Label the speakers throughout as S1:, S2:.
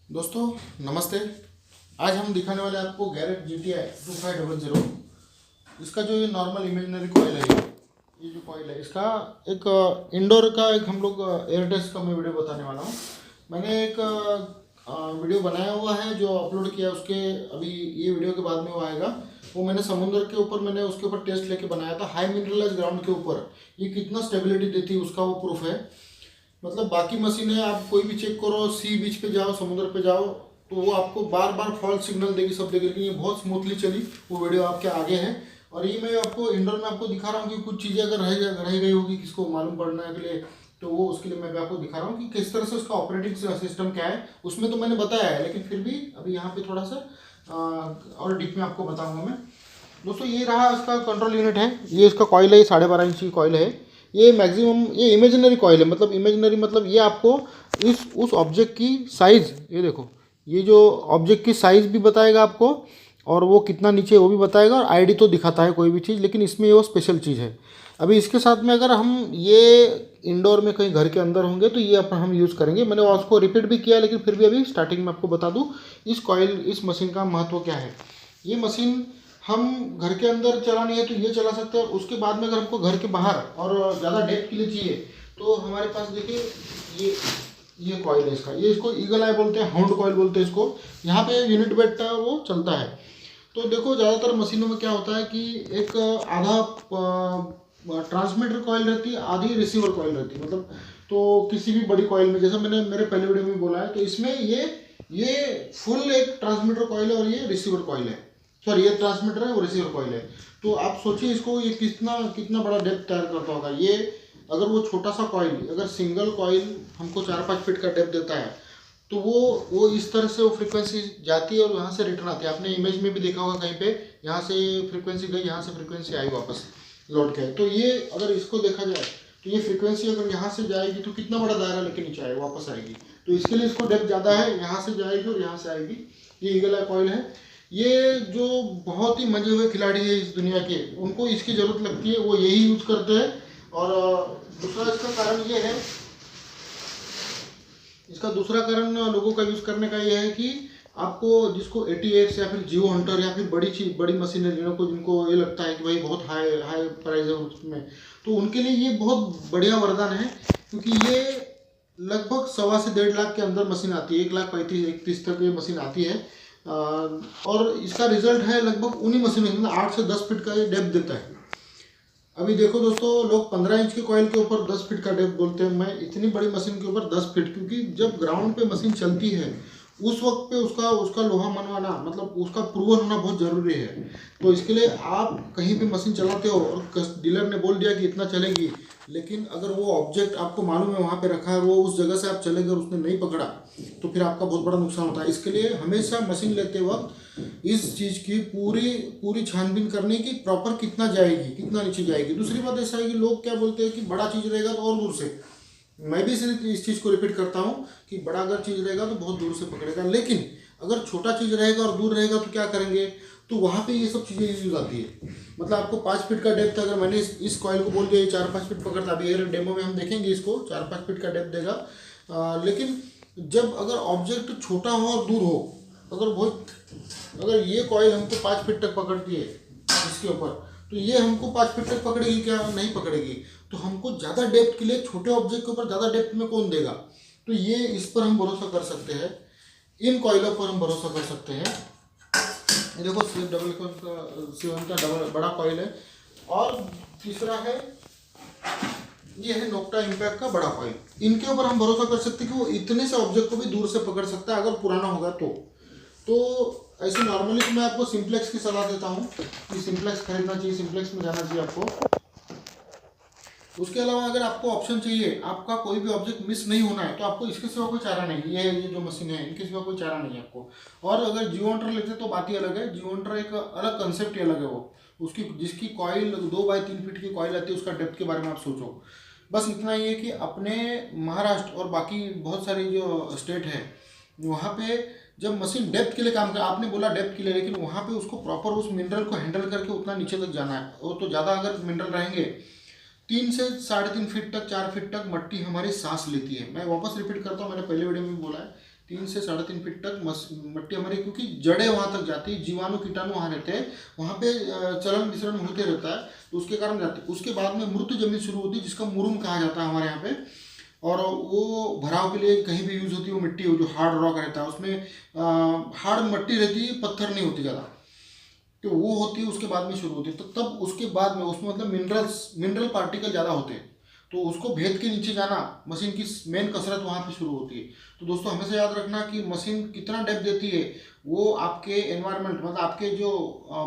S1: दोस्तों नमस्ते। आज हम दिखाने वाले आपको गैरेट GTI 2500। इसका जो ये नॉर्मल इमेजिनरी कॉइल है, ये जो कॉइल है इसका एक इंडोर का एक हम लोग एयर टेस्ट का मैं वीडियो बताने वाला हूँ। मैंने एक वीडियो बनाया हुआ है जो अपलोड किया, उसके अभी ये वीडियो के बाद में वो आएगा। वो मैंने समुद्र के ऊपर मैंने उसके ऊपर टेस्ट लेके बनाया था, हाई मिनरलाइज ग्राउंड के ऊपर ये कितना स्टेबिलिटी देती है उसका वो प्रूफ है। मतलब बाकी मशीनें आप कोई भी चेक करो, सी बीच पे जाओ, समुद्र पे जाओ, तो वो आपको बार बार फॉल्ट सिग्नल देगी, सब देगी। लेकिन ये बहुत स्मूथली चली। वो वीडियो आपके आगे है और ये मैं आपको इंडोर में आपको दिखा रहा हूँ कि कुछ चीज़ें अगर रह गई होगी किसको मालूम पड़ने के लिए, तो वो उसके लिए मैं भी आपको दिखा रहा हूँ कि किस तरह से उसका ऑपरेटिंग सिस्टम क्या है। उसमें तो मैंने बताया है, लेकिन फिर भी अभी यहाँ पे थोड़ा सा और डीप में आपको बताऊँगा मैं। दोस्तों ये रहा इसका कंट्रोल यूनिट है, ये इसका कॉइल है, ये 12.5 इंच की कॉइल है। ये मैक्सिमम ये इमेजिनरी कॉइल है, मतलब इमेजिनरी मतलब ये आपको इस उस ऑब्जेक्ट की साइज़, ये देखो, ये जो ऑब्जेक्ट की साइज़ भी बताएगा आपको और वो कितना नीचे है वो भी बताएगा, और आईडी तो दिखाता है कोई भी चीज़, लेकिन इसमें वो स्पेशल चीज़ है। अभी इसके साथ में अगर हम ये इंडोर में कहीं घर के अंदर होंगे तो ये अपन हम यूज़ करेंगे। मैंने उसको रिपीट भी किया, लेकिन फिर भी अभी स्टार्टिंग में आपको बता दूँ इस कॉइल इस मशीन का महत्व क्या है। ये मशीन हम घर के अंदर चलानी है तो ये चला सकते हैं, और उसके बाद में अगर हमको घर के बाहर और ज़्यादा डेप्थ के लिए चाहिए तो हमारे पास देखिए ये कॉइल है इसका, ये इसको ईगल आई बोलते हैं, हाउंड कॉइल बोलते हैं इसको। यहाँ पे यूनिट बैठता है वो चलता है। तो देखो ज़्यादातर मशीनों में क्या होता है कि एक आधा ट्रांसमीटर कॉइल रहती है, आधी रिसीवर कॉइल रहती है। मतलब तो किसी भी बड़ी कॉइल में, जैसे मैंने मेरे पहले वीडियो में बोला है, तो इसमें ये फुल एक ट्रांसमीटर कॉइल है और ये रिसीवर कॉइल है। सॉरी, ये ट्रांसमीटर है और रिसीवर कॉइल है। तो आप सोचिए इसको ये कितना कितना बड़ा डेप्थ तैयार करता होगा। ये अगर वो छोटा सा कॉइल, अगर सिंगल कॉइल हमको 4-5 फीट का डेप्थ देता है, तो वो इस तरह से वो फ्रीक्वेंसी जाती है और यहाँ से रिटर्न आती है। आपने इमेज में भी देखा होगा कहीं पे, यहाँ से फ्रीक्वेंसी गई, यहाँ से फ्रीक्वेंसी आई वापस लौट के। तो ये अगर इसको देखा जाए तो ये फ्रीक्वेंसी अगर यहाँ से जाएगी तो कितना बड़ा दायरा लेके नीचे आएगा, वापस आएगी। तो इसके लिए इसको डेप्थ ज़्यादा है, यहाँ से जाएगी और यहाँ से आएगी। ये ईगल आई कॉइल है। ये जो बहुत ही मंजे हुए खिलाड़ी है इस दुनिया के, उनको इसकी ज़रूरत लगती है, वो यही यूज़ करते हैं। और दूसरा इसका कारण ये है, इसका दूसरा कारण लोगों का यूज़ करने का ये है कि आपको जिसको ATX या फिर जियो हंटर या फिर बड़ी मशीनरी को जिनको ये लगता है कि भाई बहुत हाई हाई प्राइस है उसमें, तो उनके लिए ये बहुत बढ़िया वरदान है। क्योंकि ये लगभग 1.25 से 1.5 लाख के अंदर मशीन आती है, 1,35,000 तक ये मशीन आती है। और इसका रिजल्ट है लगभग उन्हीं मशीनों में 8 से 10 फीट का ये डेप्थ देता है। अभी देखो दोस्तों, लोग 15 इंच के कॉइल के ऊपर 10 फीट का डेप्थ बोलते हैं, मैं इतनी बड़ी मशीन के ऊपर 10 फीट, क्योंकि जब ग्राउंड पे मशीन चलती है उस वक्त पे उसका लोहा मनवाना, मतलब उसका प्रूवन होना बहुत ज़रूरी है। तो इसके लिए आप कहीं भी मशीन चलाते हो और डीलर ने बोल दिया कि इतना चलेगी, लेकिन अगर वो ऑब्जेक्ट आपको मालूम है वहाँ पे रखा है, वो उस जगह से आप चले गए और उसने नहीं पकड़ा, तो फिर आपका बहुत बड़ा नुकसान होता है। इसके लिए हमेशा मशीन लेते वक्त इस चीज़ की पूरी छानबीन करने की, प्रॉपर कितना जाएगी कितना नीचे जाएगी। दूसरी बात ऐसा है कि लोग क्या बोलते हैं कि बड़ा चीज़ रहेगा तो और दूर से, मैं भी सिर्फ इस चीज़ को रिपीट करता हूँ कि बड़ा अगर चीज़ रहेगा तो बहुत दूर से पकड़ेगा, लेकिन अगर छोटा चीज़ रहेगा और दूर रहेगा तो क्या करेंगे, तो वहाँ पे ये सब चीज़ें यूज आती है। मतलब आपको 5 फीट का डेप्थ, अगर मैंने इस कॉइल को बोल दिया ये 4-5 फीट पकड़ता, अभी एयर डेमो में हम देखेंगे इसको 4-5 फीट का डेप्थ देगा। लेकिन जब अगर ऑब्जेक्ट छोटा हो और दूर हो, अगर ये कॉइल हमको 5 फीट तक पकड़ती है इसके ऊपर, तो ये हमको 5 फीट तक पकड़ेगी क्या? नहीं पकड़ेगी। तो हमको ज़्यादा डेप्थ के लिए छोटे ऑब्जेक्ट के ऊपर ज़्यादा डेप्थ में कौन देगा? तो ये इस पर हम भरोसा कर सकते हैं, इन कॉइलों पर हम भरोसा कर सकते हैं। ये देखो CF7 का डबल बड़ा कॉइल है। और तीसरा है, ये है नोक्टा इम्पैक्ट का बड़ा कॉइल। इनके ऊपर हम भरोसा कर सकते हैं कि वो इतने से ऑब्जेक्ट को भी दूर से पकड़ सकता है अगर पुराना होगा तो ऐसे नॉर्मली तो मैं आपको सिंप्लेक्स की सलाह देता हूँ कि सिंप्लेक्स खरीदना चाहिए, सिंप्लेक्स में जाना चाहिए आपको। उसके अलावा अगर आपको ऑप्शन चाहिए, आपका कोई भी ऑब्जेक्ट मिस नहीं होना है, तो आपको इसके सिवा कोई चारा नहीं। ये जो मशीन है इनके सिवा कोई चारा नहीं है आपको। और अगर जियो हंटर लेते तो बात ही अलग है। जियो हंटर एक अलग कंसेप्ट ही अलग है। वो उसकी जिसकी कॉइल 2x3 फीट की कॉइल आती है, उसका डेप्थ के बारे में आप सोचो। बस इतना ही है कि अपने महाराष्ट्र और बाकी बहुत सारी जो स्टेट है वहाँ पे जब मशीन डेप्थ के लिए काम कर, आपने बोला डेप्थ के लिए, लेकिन वहाँ पे उसको प्रॉपर उस मिनरल को हैंडल करके उतना नीचे तक जाना है। वो तो ज़्यादा अगर मिनरल रहेंगे 3 से 3.5 फीट तक 4 फीट तक मट्टी हमारी सांस लेती है। मैं वापस रिपीट करता हूँ, मैंने पहले वीडियो में भी बोला है 3 से 3.5 फीट तक मट्टी हमारी, क्योंकि जड़ें वहाँ तक जाती है, जीवाणु कीटाणु वहाँ रहते हैं, वहाँ पे चलन विचरण होते रहता है, तो उसके कारण जाती है। उसके बाद में मृत जमीन शुरू होती है, जिसका मुरुम कहा जाता है हमारे यहाँ पे, और वो भराव के लिए कहीं भी यूज होती है। वो मिट्टी जो हार्ड रॉक रहता है उसमें हार्ड मट्टी रहती है, पत्थर नहीं होती ज़्यादा, तो वो होती है उसके बाद में शुरू होती है। तो तब उसके बाद में उसमें मतलब मिनरल पार्टिकल ज़्यादा होते हैं, तो उसको भेद के नीचे जाना मशीन की मेन कसरत वहाँ पे शुरू होती है। तो दोस्तों हमेशा याद रखना कि मशीन कितना डेप्थ देती है वो आपके एनवायरनमेंट, मतलब आपके जो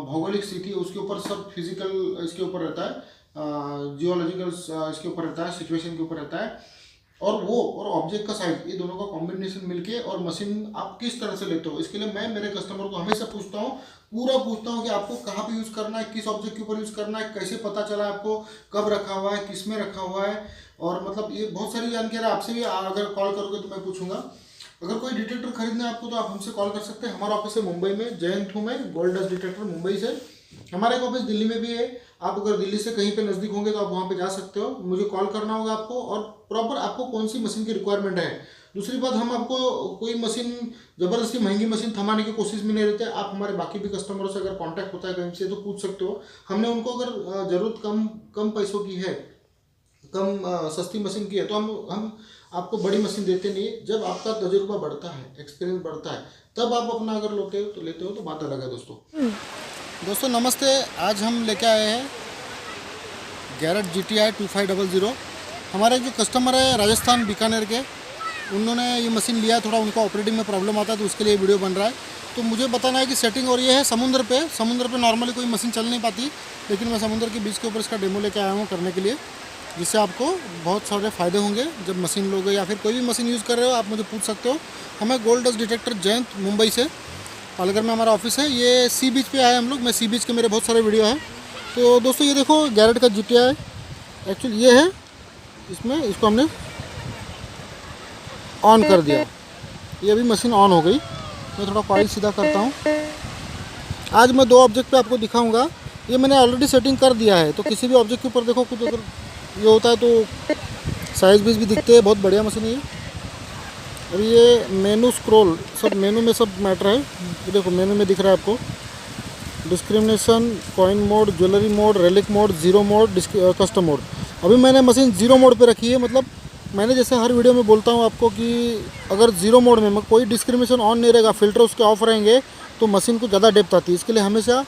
S1: भौगोलिक स्थिति है उसके ऊपर, सब फिजिकल इसके ऊपर रहता है, जियोलॉजिकल इसके ऊपर रहता है, सिचुएशन के ऊपर रहता है, और वो और ऑब्जेक्ट का साइज, ये दोनों का कॉम्बिनेशन मिलके और मशीन आप किस तरह से लेते हो। इसके लिए मैं मेरे कस्टमर को हमेशा पूछता हूँ कि आपको कहाँ पे यूज़ करना है, किस ऑब्जेक्ट के ऊपर यूज़ करना है, कैसे पता चला आपको, कब रखा हुआ है, किस में रखा हुआ है, और मतलब ये बहुत सारी जानकारी आपसे भी अगर कॉल करोगे तो मैं पूछूंगा। अगर कोई डिटेक्टर खरीदना है आपको तो आप हमसे कॉल कर सकते हैं। हमारा ऑफिस है मुंबई में, जयंत हूँ मैं, गोल्ड डस्ट डिटेक्टर मुंबई से। हमारा एक ऑफिस दिल्ली में भी है, आप अगर दिल्ली से कहीं पे नज़दीक होंगे तो आप वहाँ पे जा सकते हो, मुझे कॉल करना होगा आपको, और प्रॉपर आपको कौन सी मशीन की रिक्वायरमेंट है। दूसरी बात, हम आपको कोई मशीन ज़बरदस्ती महंगी मशीन थमाने की कोशिश में नहीं रहते। आप हमारे बाकी भी कस्टमरों से अगर कांटेक्ट होता है कहीं से तो पूछ सकते हो। हमने उनको अगर ज़रूरत कम पैसों की है, कम सस्ती मशीन की है, तो हम आपको बड़ी मशीन देते नहीं है। जब आपका तजुर्बा बढ़ता है, एक्सपीरियंस बढ़ता है, तब आप अपना अगर लेते हो तो बात अलग है। दोस्तों नमस्ते, आज हम लेके आए हैं गैरेट GTI 2500। हमारे जो कस्टमर है राजस्थान बीकानेर के, उन्होंने ये मशीन लिया है, थोड़ा उनका ऑपरेटिंग में प्रॉब्लम आता है तो उसके लिए वीडियो बन रहा है। तो मुझे बताना है कि सेटिंग, और ये है समुद्र पे नॉर्मली कोई मशीन चल नहीं पाती, लेकिन मैं समुद्र के बीच के ऊपर इसका डेमो लेके आया हूँ करने के लिए, जिससे आपको बहुत सारे फ़ायदे होंगे। जब मशीन लोगे या फिर कोई भी मशीन यूज़ कर रहे हो, आप मुझे पूछ सकते हो। हमें gold dust detector Jayant Mumbai से, पालघर में हमारा ऑफिस है। ये सी बीच पे आए हम लोग, मैं सी बीच के मेरे बहुत सारे वीडियो हैं। तो दोस्तों ये देखो गैरेट का GTI एक्चुअली ये है, इसमें इसको हमने ऑन कर दिया, ये अभी मशीन ऑन हो गई। मैं थोड़ा कॉइल सीधा करता हूँ। आज मैं 2 ऑब्जेक्ट पे आपको दिखाऊंगा। ये मैंने ऑलरेडी सेटिंग कर दिया है, तो किसी भी ऑब्जेक्ट के ऊपर देखो कुछ अगर ये होता है तो साइज भी दिखते हैं। बहुत बढ़िया मशीन है ये। और ये मेनू स्क्रॉल, सब मेनू में सब मैटर है। ये देखो मेनू में दिख रहा है आपको, discrimination, coin mode, jewellery mode, relic mode, zero mode, custom mode. अभी मैंने मशीन जीरो मोड पे रखी है। मतलब मैंने जैसे हर वीडियो में बोलता हूँ आपको कि अगर जीरो मोड में कोई डिस्क्रिमिनेशन ऑन नहीं रहेगा, फिल्टर उसके ऑफ रहेंगे, तो मशीन को ज़्यादा डेप्थ आती है। इसके लिए हमेशा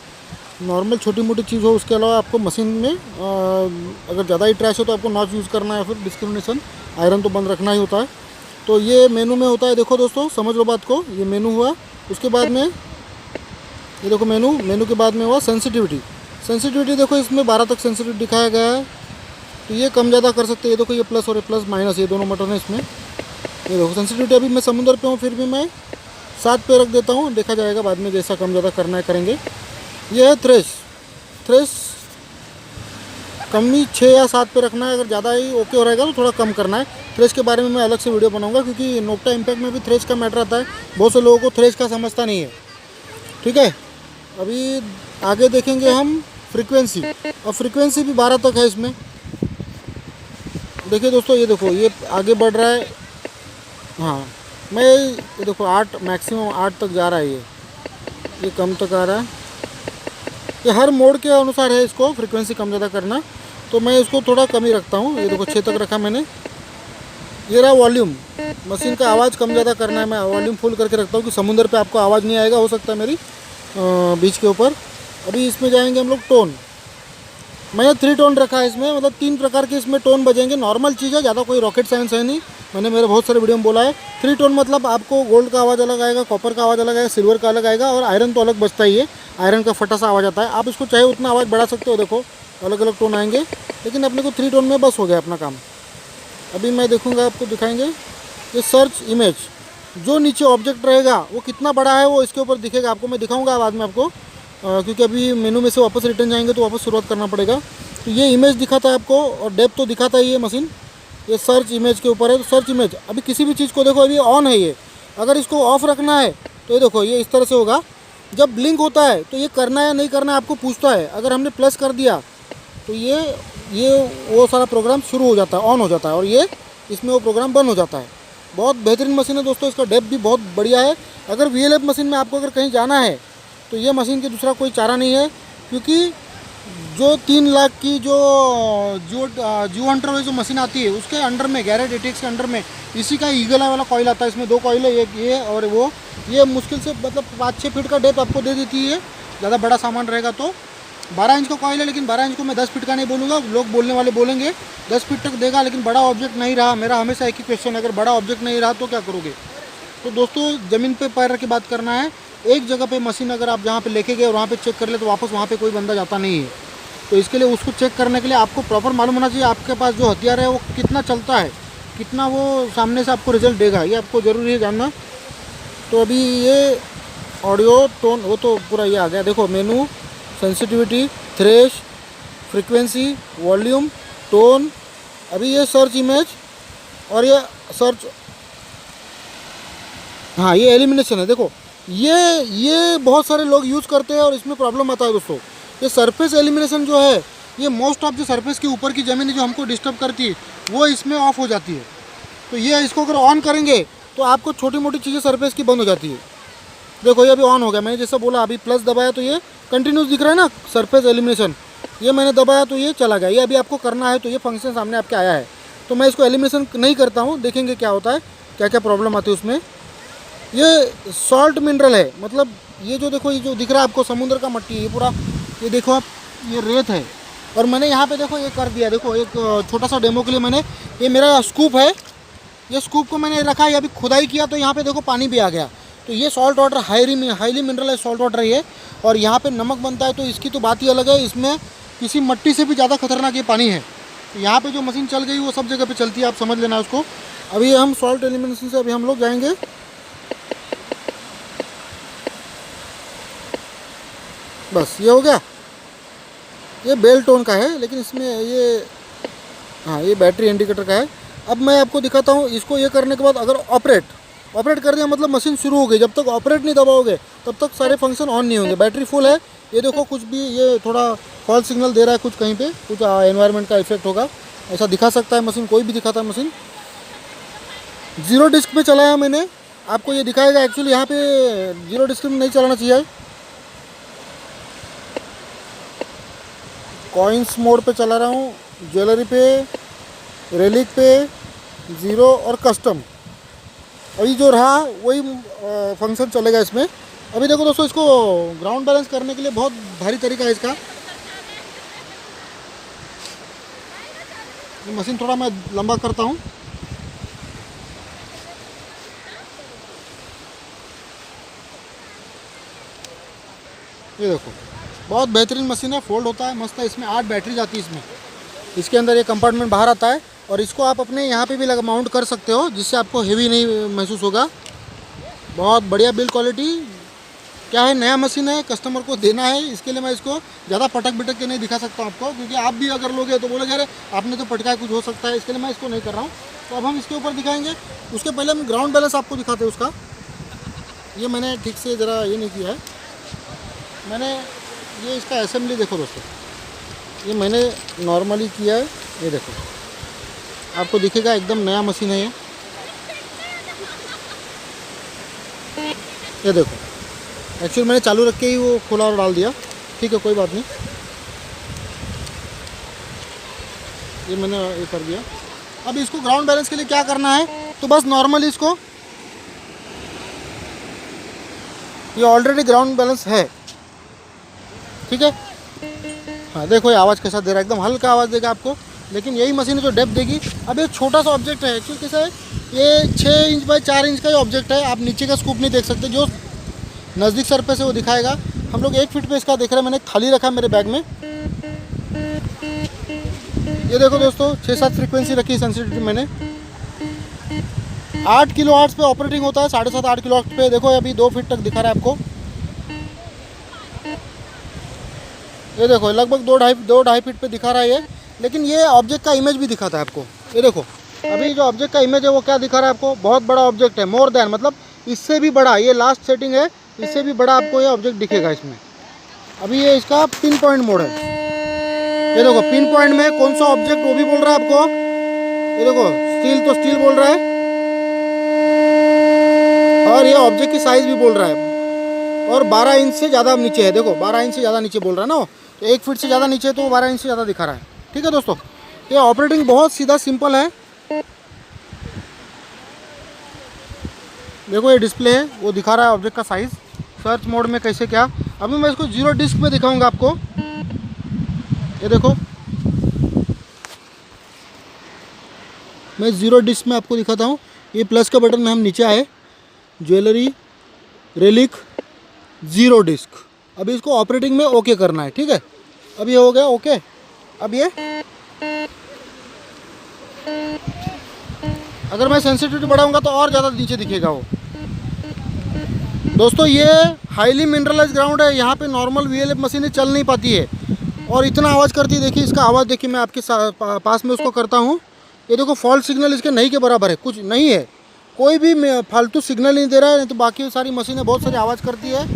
S1: नॉर्मल छोटी मोटी चीज़ हो, उसके अलावा आपको मशीन में अगर ज़्यादा ही ट्रैश हो तो आपको नॉच यूज़ करना है, फिर डिस्क्रिमिनेशन आयरन तो बंद रखना ही होता है। तो ये मेनू में होता है। देखो दोस्तों समझ लो बात को, ये मेनू हुआ। उसके बाद में ये देखो मेनू के बाद में हुआ सेंसिटिविटी। देखो इसमें 12 तक सेंसिटिविटी दिखाया गया है, तो ये कम ज़्यादा कर सकते हैं। ये देखो ये प्लस और ये प्लस माइनस, ये दोनों बटन है इसमें। ये देखो सेंसिटिविटी, अभी मैं समुद्र पे हूँ फिर भी मैं 7 पे रख देता हूँ, देखा जाएगा बाद में जैसा कम ज़्यादा करना है करेंगे। ये है थ्रेश कमी 6 या 7 पे रखना है। अगर ज़्यादा ही ओके हो रहेगा तो थोड़ा कम करना है। थ्रेश के बारे में मैं अलग से वीडियो बनाऊंगा, क्योंकि नोक्टा इम्पैक्ट में भी थ्रेश का मैटर आता है। बहुत से लोगों को थ्रेश का समझता नहीं है, ठीक है। अभी आगे देखेंगे हम फ्रीक्वेंसी, और फ्रीक्वेंसी भी 12 तक है इसमें। देखिए दोस्तों, ये देखो ये आगे बढ़ रहा है। हाँ, मैं ये देखो 8 मैक्सिमम 8 तक जा रहा है। ये कम तक आ रहा है। ये हर मोड के अनुसार है, इसको फ्रीक्वेंसी कम ज़्यादा करना, तो मैं इसको थोड़ा कम ही रखता हूँ। ये देखो 6 तक रखा मैंने। ये रहा वॉल्यूम, मशीन का आवाज़ कम ज़्यादा करना है। मैं वॉल्यूम फुल करके रखता हूँ कि समुद्र पे आपको आवाज़ नहीं आएगा, हो सकता है मेरी बीच के ऊपर। अभी इसमें जाएंगे हम लोग टोन। मैंने 3 टोन रखा है इसमें, मतलब 3 प्रकार के इसमें टोन बजेंगे। नॉर्मल चीज़ है, ज़्यादा कोई रॉकेट साइंस है नहीं। मैंने मेरे बहुत सारे वीडियो में बोला है 3 टोन मतलब आपको गोल्ड का आवाज़ अलग आएगा, कॉपर का आवाज़ अलग आएगा, सिल्वर का अलग आएगा, और आयरन तो अलग बजता ही है। आयरन का फटा सा आवाज़ आता है। आप इसको चाहे उतना आवाज़ बढ़ा सकते हो। देखो अलग अलग टोन आएंगे, लेकिन अपने को 3 टोन में बस हो गया अपना काम। अभी मैं देखूँगा, आपको दिखाएंगे। ये सर्च इमेज, जो नीचे ऑब्जेक्ट रहेगा वो कितना बड़ा है वो इसके ऊपर दिखेगा आपको। मैं दिखाऊँगा बाद में आपको, क्योंकि अभी मेनू में से वापस रिटर्न जाएंगे तो वापस शुरुआत करना पड़ेगा। तो ये इमेज दिखाता है आपको, और डेप्थ तो दिखाता ही है मशीन। ये सर्च इमेज के ऊपर है। तो सर्च इमेज, अभी किसी भी चीज़ को देखो, अभी ऑन है ये। अगर इसको ऑफ रखना है तो ये देखो ये इस तरह से होगा। जब ब्लिंक होता है तो ये करना है या नहीं करना है आपको पूछता है। अगर हमने प्लस कर दिया तो ये वो सारा प्रोग्राम शुरू हो जाता है, ऑन हो जाता है, और ये इसमें वो प्रोग्राम बंद हो जाता है। बहुत बेहतरीन मशीन है दोस्तों, इसका डेप्थ भी बहुत बढ़िया है। अगर VLF मशीन में आपको अगर कहीं जाना है तो ये मशीन के दूसरा कोई चारा नहीं है, क्योंकि जो 3 लाख की जो जियो हंटर जो मशीन आती है उसके अंडर में गैरेट ATX के अंडर में इसी का ईगल वाला कॉइल आता है। इसमें 2 कॉइल है, एक ये और वो। ये मुश्किल से मतलब 5-6 फीट का डेप्थ आपको दे देती है, ज़्यादा बड़ा सामान रहेगा तो। 12 इंच का कॉइल है, लेकिन 12 इंच को मैं 10 फीट का नहीं बोलूँगा, लोग बोलने वाले बोलेंगे 10 फीट तक देगा, लेकिन बड़ा ऑब्जेक्ट नहीं रहा। मेरा हमेशा एक ही क्वेश्चन है, अगर बड़ा ऑब्जेक्ट नहीं रहा तो क्या करोगे। तो दोस्तों ज़मीन पे पैर की बात करना है। एक जगह पे मशीन अगर आप जहाँ पे लेके गए और वहाँ पे चेक कर ले तो वापस वहाँ पे कोई बंदा जाता नहीं है। तो इसके लिए उसको चेक करने के लिए आपको प्रॉपर मालूम होना चाहिए आपके पास जो हथियार है वो कितना चलता है, कितना वो सामने से आपको रिजल्ट देगा, ये आपको ज़रूरी है जानना। तो अभी ये ऑडियो टोन वो तो पूरा ये आ गया, देखो menu, sensitivity, thresh, frequency, volume, tone. अभी ये सर्च इमेज और ये सर्च, हाँ ये एलिमिनेशन है। देखो ये बहुत सारे लोग यूज़ करते हैं और इसमें प्रॉब्लम आता है दोस्तों। ये सरफेस एलिमिनेशन जो है, ये मोस्ट ऑफ जो सरफेस के ऊपर की ज़मीन जो हमको डिस्टर्ब करती है वो इसमें ऑफ हो जाती है। तो ये इसको अगर ऑन करेंगे तो आपको छोटी मोटी चीज़ें सरफेस की बंद हो जाती है। देखो ये अभी ऑन हो गया, मैंने जैसा बोला अभी प्लस दबाया तो ये कंटिन्यूस दिख रहा है ना सरफेस एलिमिनेशन, ये मैंने दबाया तो ये चला गया। ये अभी आपको करना है तो ये फंक्शन सामने आपके आया है। तो मैं इसको एलिमिनेशन नहीं करता हूँ, देखेंगे क्या होता है, क्या क्या प्रॉब्लम आती है उसमें। ये सॉल्ट मिनरल है, मतलब ये जो देखो ये जो दिख रहा है आपको समुद्र का मट्टी, ये पूरा ये देखो आप, ये रेत है। और मैंने यहाँ पे देखो ये कर दिया, देखो एक छोटा सा डेमो के लिए मैंने, ये मेरा स्कूप है, ये स्कूप को मैंने रखा है, अभी खुदाई किया तो यहाँ पे देखो पानी भी आ गया। तो ये सॉल्ट वाटर हाईली मिनरल है, सॉल्ट वाटर ये। और यहाँ पे नमक बनता है तो इसकी तो बात ही अलग है, इसमें किसी मट्टी से भी ज़्यादा खतरनाक ये पानी है। तो यहाँ पे जो मशीन चल गई वो सब जगह पे चलती है, आप समझ लेना उसको। अभी हम सॉल्ट एलिमिनेशन से अभी हम लोग जाएंगे। बस ये हो गया, ये बेल टोन का है, लेकिन इसमें ये, हाँ ये बैटरी इंडिकेटर का है। अब मैं आपको दिखाता हूँ इसको। ये करने के बाद अगर ऑपरेट कर दिया मतलब मशीन शुरू हो गई, जब तक ऑपरेट नहीं दबाओगे तब तक सारे फंक्शन ऑन नहीं होंगे। बैटरी फुल है, ये देखो कुछ भी ये थोड़ा फॉल्स सिग्नल दे रहा है, कुछ कहीं पे कुछ एनवायरनमेंट का इफेक्ट होगा, ऐसा दिखा सकता है मशीन, कोई भी दिखाता है मशीन। 0 डिस्क पे चलाया मैंने, आपको ये दिखाएगा। एक्चुअली यहाँ पे 0 डिस्क में नहीं चलाना चाहिए, कॉइन्स मोड पे चला रहा हूँ, ज्वेलरी पे, रेलिक पे, 0 और कस्टम। अभी जो रहा वही फंक्शन चलेगा इसमें। अभी देखो दोस्तों, इसको ग्राउंड बैलेंस करने के लिए बहुत भारी तरीका है इसका। ये मशीन थोड़ा मैं लंबा करता हूँ। ये देखो बहुत बेहतरीन मशीन है, फोल्ड होता है, मस्त है। इसमें 8 बैटरी जाती है इसमें, इसके अंदर ये कंपार्टमेंट बाहर आता है और इसको आप अपने यहाँ पे भी लगा माउंट कर सकते हो, जिससे आपको हेवी नहीं महसूस होगा। बहुत बढ़िया बिल्ड क्वालिटी। क्या है, नया मशीन है, कस्टमर को देना है, इसके लिए मैं इसको ज़्यादा पटक बिटक के नहीं दिखा सकता आपको, क्योंकि आप भी अगर लोगे तो बोलोगे अरे आपने तो पटका कुछ हो सकता है, इसके लिए मैं इसको नहीं कर रहा हूँ। तो अब हम इसके ऊपर दिखाएंगे, उसके पहले हम ग्राउंड बैलेंस आपको दिखाते हैं उसका। ये मैंने ठीक से ज़रा ये नहीं किया है, मैंने ये इसका असेंबली देखो दोस्तों, ये मैंने नॉर्मली किया है। ये देखो आपको दिखेगा एकदम नया मशीन है ये देखो। एक्चुअली मैंने चालू रख के ही वो खोला और डाल दिया, ठीक है कोई बात नहीं। ये मैंने ये कर दिया। अब इसको ग्राउंड बैलेंस के लिए क्या करना है, तो बस नॉर्मली इसको, ये ऑलरेडी ग्राउंड बैलेंस है, ठीक है। हाँ देखो ये आवाज़ कैसा दे रहा है, एकदम हल्का आवाज़ देगा आपको, लेकिन यही मशीन है जो डेप्थ देगी। अब ये छोटा सा ऑब्जेक्ट है, एक्चुअली कैसा है, ये 6 इंच बाई 4 इंच का ही ऑब्जेक्ट है, आप नीचे का स्कूप नहीं देख सकते, जो नज़दीक सरफेस है वो दिखाएगा। हम लोग 1 फीट पे इसका देख रहे हैं, मैंने थाली रखा है मेरे बैग में। ये देखो दोस्तों 6-7 फ्रीक्वेंसी रखी है सेंसिटिविटी मैंने। 8 किलो हर्ट्ज पे ऑपरेटिंग होता है, 7.5-8 किलो हर्ट्ज पे। देखो अभी 2 फीट तक दिखा रहा है आपको। ये देखो लगभग 2-2.5 फीट पे दिखा रहा है ये, लेकिन ये ऑब्जेक्ट का इमेज भी दिखाता है आपको। ये देखो अभी जो ऑब्जेक्ट का इमेज है वो क्या दिखा रहा है आपको, बहुत बड़ा ऑब्जेक्ट है, मोर देन, मतलब इससे भी बड़ा, ये लास्ट सेटिंग है, इससे भी बड़ा आपको ये ऑब्जेक्ट दिखेगा इसमें। अभी ये इसका पिन पॉइंट मोड है। ये देखो पिन पॉइंट में कौन सा ऑब्जेक्ट वो भी बोल रहा है आपको। ये देखो स्टील तो स्टील बोल रहा है,
S2: और ये ऑब्जेक्ट की साइज़ भी बोल रहा है, और 12 इंच से ज़्यादा नीचे है। देखो 12 इंच से ज़्यादा नीचे बोल रहा है ना वो, तो 1 फीट से ज़्यादा नीचे है तो 12 इंच से ज़्यादा दिखा रहा है। ठीक है दोस्तों, ये ऑपरेटिंग बहुत सीधा सिंपल है। देखो ये डिस्प्ले है, वो दिखा रहा है ऑब्जेक्ट का साइज़, सर्च मोड में कैसे क्या। अभी मैं इसको 0 डिस्क में दिखाऊंगा आपको। ये देखो मैं 0 डिस्क में आपको दिखाता हूँ। ये प्लस का बटन में हम नीचे आए, ज्वेलरी, रेलिक, 0 डिस्क। अभी इसको ऑपरेटिंग में ओके करना है। ठीक है, अब ये हो गया ओके। अब ये अगर मैं सेंसिटिविटी बढ़ाऊंगा तो और ज़्यादा नीचे दिखेगा वो। दोस्तों ये हाईली मिनरलाइज ग्राउंड है, यहाँ पे नॉर्मल VLF मशीनें चल नहीं पाती है और इतना आवाज़ करती है। देखिए इसका आवाज़ देखिए, मैं आपके पास में उसको करता हूँ। ये देखो फॉल्ट सिग्नल इसके नहीं के बराबर है, कुछ नहीं है, कोई भी फालतू सिग्नल नहीं दे रहा है। नहीं तो बाकी सारी मशीनें बहुत सारी आवाज़ करती है।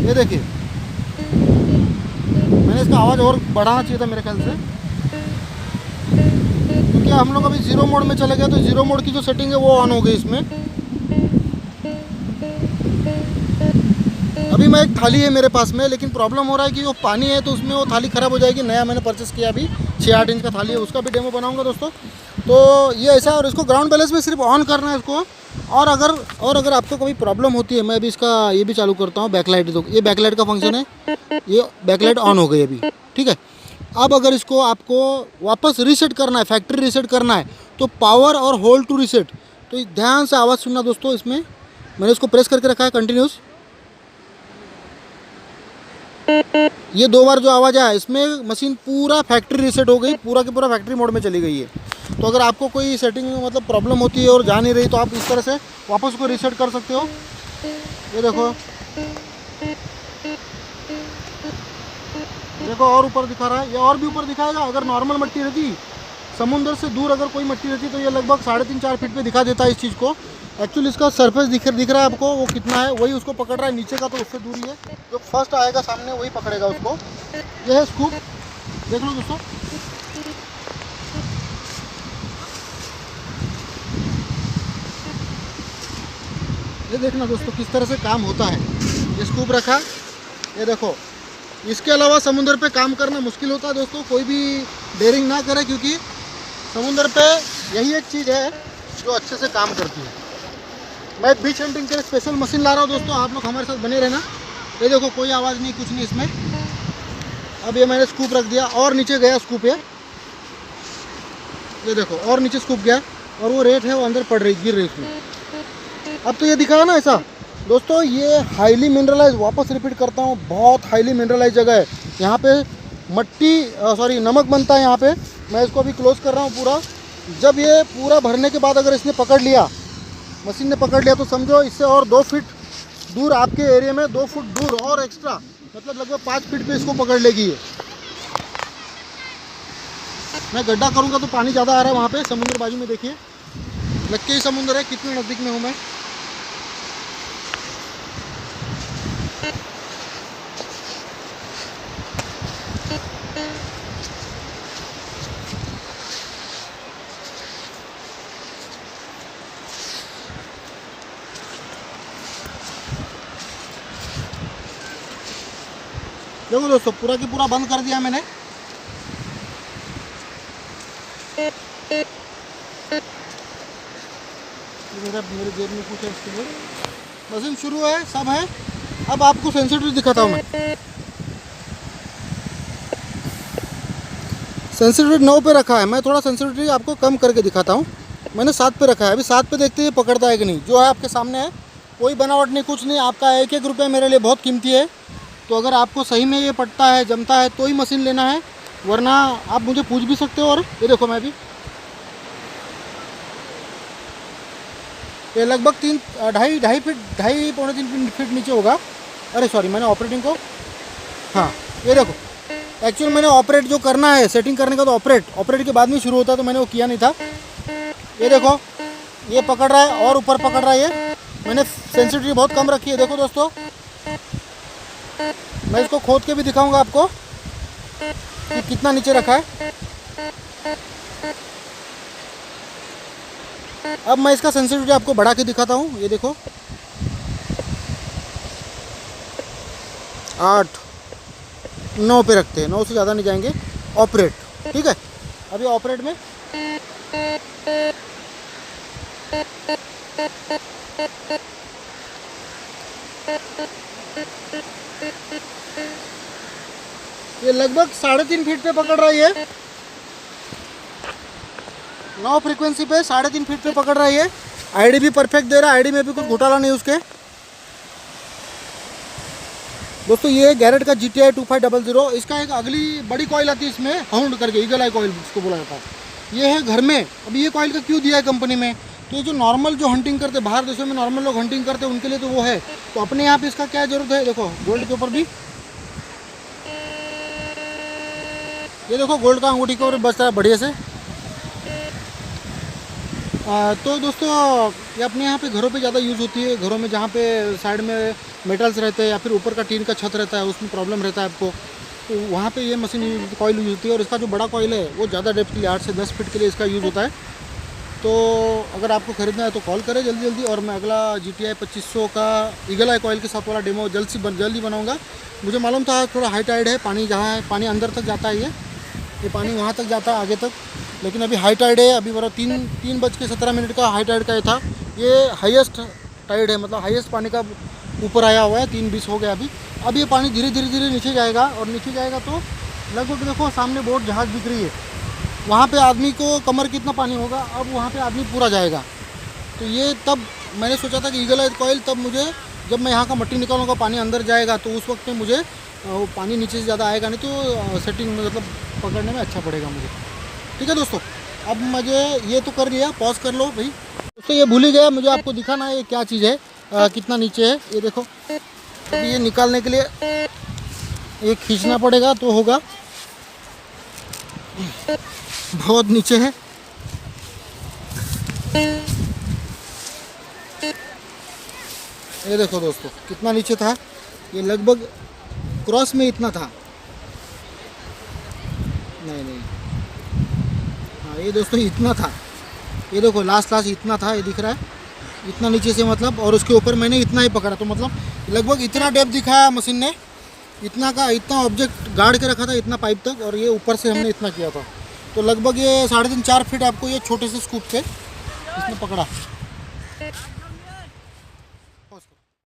S2: ये देखिए, मैंने इसका आवाज़ और बढ़ाना चाहिए था मेरे ख्याल से, क्योंकि हम लोग अभी 0 मोड में चले गए तो 0 मोड की जो सेटिंग है वो ऑन हो गई इसमें। अभी मैं एक थाली है मेरे पास में, लेकिन प्रॉब्लम हो रहा है कि वो पानी है तो उसमें वो थाली ख़राब हो जाएगी। नया मैंने परचेस किया अभी, 6-8 इंच का थाली है, उसका भी डेमो बनाऊंगा दोस्तों। तो ये ऐसा, और इसको ग्राउंड बैलेंस में सिर्फ ऑन करना है इसको। और अगर आपको कोई प्रॉब्लम होती है, मैं अभी इसका ये भी चालू करता हूँ, बैकलाइट। तो ये बैकलाइट का फंक्शन है, ये बैकलाइट ऑन हो गई अभी। ठीक है, अब अगर इसको आपको वापस रीसेट करना है, फैक्ट्री रीसेट करना है, तो पावर और होल्ड टू रीसेट। तो ध्यान से आवाज़ सुनना दोस्तों। इसमें मैंने इसको प्रेस करके रखा है कंटिन्यूस। ये 2 बार जो आवाज़ आया, इसमें मशीन पूरा फैक्ट्री रीसेट हो गई, पूरा की पूरा फैक्ट्री मोड में चली गई है। तो अगर आपको कोई सेटिंग में मतलब प्रॉब्लम होती है और जा नहीं रही, तो आप इस तरह से वापस उसको रीसेट कर सकते हो। ये देखो, देखो और ऊपर दिखा रहा है, ये और भी ऊपर दिखाएगा। अगर नॉर्मल मिट्टी रहती, समुद्र से दूर अगर कोई मिट्टी रहती, तो ये लगभग 3.5-4 फीट पे दिखा देता है इस चीज़ को। एक्चुअली इसका सरफेस दिख रहा है आपको, वो कितना है वही उसको पकड़ रहा है। नीचे का तो उससे दूरी है, जो फर्स्ट आएगा सामने वही पकड़ेगा उसको। ये है स्कूप, देख लो दोस्तों। ये देखना दोस्तों किस तरह से काम होता है। ये स्कूप रखा, ये देखो। इसके अलावा समुद्र पे काम करना मुश्किल होता है दोस्तों, कोई भी डेयरिंग ना करे, क्योंकि समुद्र पे यही एक चीज़ है जो अच्छे से काम करती है। मैं बीच हंटिंग के लिए स्पेशल मशीन ला रहा हूँ दोस्तों, आप लोग हमारे साथ बने रहना। ये देखो कोई आवाज़ नहीं, कुछ नहीं इसमें। अब ये मैंने स्कूप रख दिया और नीचे गया स्कूप, ये देखो और नीचे स्कूप गया, और वो रेत है वो अंदर पड़ रही, गिर रही इसमें। अब तो ये दिखा ना ऐसा दोस्तों, ये हाईली मिनरलाइज, वापस रिपीट करता हूँ, बहुत हाईली मिनरलाइज जगह है। यहाँ पे नमक बनता है यहाँ पे। मैं इसको अभी क्लोज कर रहा हूँ पूरा। जब ये पूरा भरने के बाद अगर इसने पकड़ लिया, मशीन ने पकड़ लिया, तो समझो इससे और 2 फीट दूर आपके एरिया में 2 फुट दूर और एक्स्ट्रा, मतलब लगभग 5 फीट पे इसको पकड़ लेगी ये। मैं गड्ढा करूँगा तो पानी ज़्यादा आ रहा है वहाँ पे, समुद्र बाजू में देखिए, लग के ही समुद्र है, कितने नज़दीक में हूँ मैं। देखो दोस्तों पूरा की पूरा बंद कर दिया मैंने। मेरे जेब में कुछ है, इसके लिए मशीन शुरू है, सब है। अब आपको सेंसिटिविटी दिखाता हूँ मैं। सेंसिटिविटी 9 पे रखा है, मैं थोड़ा सेंसिटिविटी आपको कम करके दिखाता हूँ। मैंने 7 पे रखा है। अभी 7 पे देखते हैं पकड़ता है कि नहीं। जो है आपके सामने है, कोई बनावट नहीं, कुछ नहीं। आपका 1-1 रुपये मेरे लिए बहुत कीमती है। तो अगर आपको सही में ये पटता है, जमता है, तो ही मशीन लेना है, वरना आप मुझे पूछ भी सकते हो। और ये देखो मैं भी, ये लगभग 2.5 फीट, 2.5-3 फीट नीचे होगा। अरे सॉरी, मैंने ऑपरेटिंग को, हाँ ये देखो, एक्चुअल मैंने ऑपरेट जो करना है, सेटिंग करने का, तो ऑपरेट के बाद में शुरू होता है, तो मैंने वो किया नहीं था। ये देखो ये पकड़ रहा है और ऊपर पकड़ रहा है। ये मैंने सेंसिटिविटी बहुत कम रखी है। देखो दोस्तों, मैं इसको खोद के भी दिखाऊंगा आपको कि कितना नीचे रखा है। अब मैं इसका सेंसिटिविटी आपको बढ़ा के दिखाता हूँ। ये देखो 8, 9 पे रखते हैं, 9 से ज़्यादा नहीं जाएंगे। ऑपरेट, ठीक है। अभी ऑपरेट में ये लगभग 3.5 फीट पे पकड़ रही है। 9 फ्रीक्वेंसी पे 3.5 फीट पे पकड़ रही है। आईडी भी परफेक्ट दे रहा है, आईडी में भी कुछ घोटाला नहीं उसके। दोस्तों ये गैरेट का GTI 2500, इसका एक अगली बड़ी कॉइल आती है इसमें, हाउंड करके, ईगल आई कॉइल इसको बोला जाता है। ये है घर में। अभी ये कॉइल का क्यों दिया है कंपनी में, तो ये जो नॉर्मल जो हंटिंग करते हैं, बाहर देशों में नॉर्मल लोग हंटिंग करते हैं, उनके लिए तो वो है। तो अपने यहाँ पे इसका क्या ज़रूरत है, देखो गोल्ड के ऊपर भी, ये देखो गोल्ड का अंगूठी के ऊपर बचता है बढ़िया से। तो दोस्तों ये अपने यहाँ पे घरों पे ज़्यादा यूज़ होती है। घरों में जहाँ पे साइड में मेटल्स रहते हैं या फिर ऊपर का टीन का छत रहता है, उसमें प्रॉब्लम रहता है आपको, तो वहाँ पे ये मशीन कॉइल यूज़ होती है। और इसका जो बड़ा कॉइल है वो ज़्यादा डेप्थ के लिए 8 से 10 फीट के लिए इसका यूज़ होता है। तो अगर आपको ख़रीदना है तो कॉल करें जल्दी जल्दी। और मैं अगला GTI 2500 का ईगल आई कॉइल के साथ वाला डेमो जल्दी बनाऊँगा। मुझे मालूम था थोड़ा हाई टाइड है, पानी जहाँ है, पानी अंदर तक जाता है, ये पानी वहाँ तक जाता है आगे तक, लेकिन अभी हाई टाइड है। अभी बड़ा 3:17 का हाई टाइड का ये था। ये हाईएस्ट टाइड है, मतलब हाईएस्ट पानी का ऊपर आया हुआ है, 3:20 हो गया अभी। अब ये पानी धीरे धीरे नीचे जाएगा, और नीचे जाएगा तो लगभग देखो सामने बोट जहाज़ दिख रही है, वहाँ पे आदमी को कमर कितना पानी होगा, अब वहाँ पे आदमी पूरा जाएगा। तो ये तब मैंने सोचा था कि ईगल आई कॉइल, तब मुझे जब मैं यहाँ का मट्टी निकालूंगा, पानी अंदर जाएगा, तो उस वक्त में मुझे वो पानी नीचे से ज़्यादा आएगा नहीं, तो सेटिंग मतलब पकड़ने में अच्छा पड़ेगा मुझे। ठीक है दोस्तों, अब मुझे ये तो कर लिया, पॉज कर लो भाई। दोस्तों ये भूल ही गया मुझे आपको दिखाना है ये क्या चीज़ है, कितना नीचे है ये देखो। अभी ये निकालने के लिए ये खींचना पड़ेगा तो होगा, बहुत नीचे है। ये देखो दोस्तों कितना नीचे था, ये लगभग क्रॉस में इतना था, नहीं हाँ ये दोस्तों इतना था, ये देखो लास्ट इतना था, ये दिख रहा है इतना नीचे से मतलब। और उसके ऊपर मैंने इतना ही पकड़ा, तो मतलब लगभग इतना डेप्थ दिखाया मशीन ने, इतना ऑब्जेक्ट गाड़ के रखा था इतना पाइप तक, और ये ऊपर से हमने इतना किया था। तो लगभग ये 3.5-4 फीट आपको ये छोटे से स्कूप से इसने पकड़ा।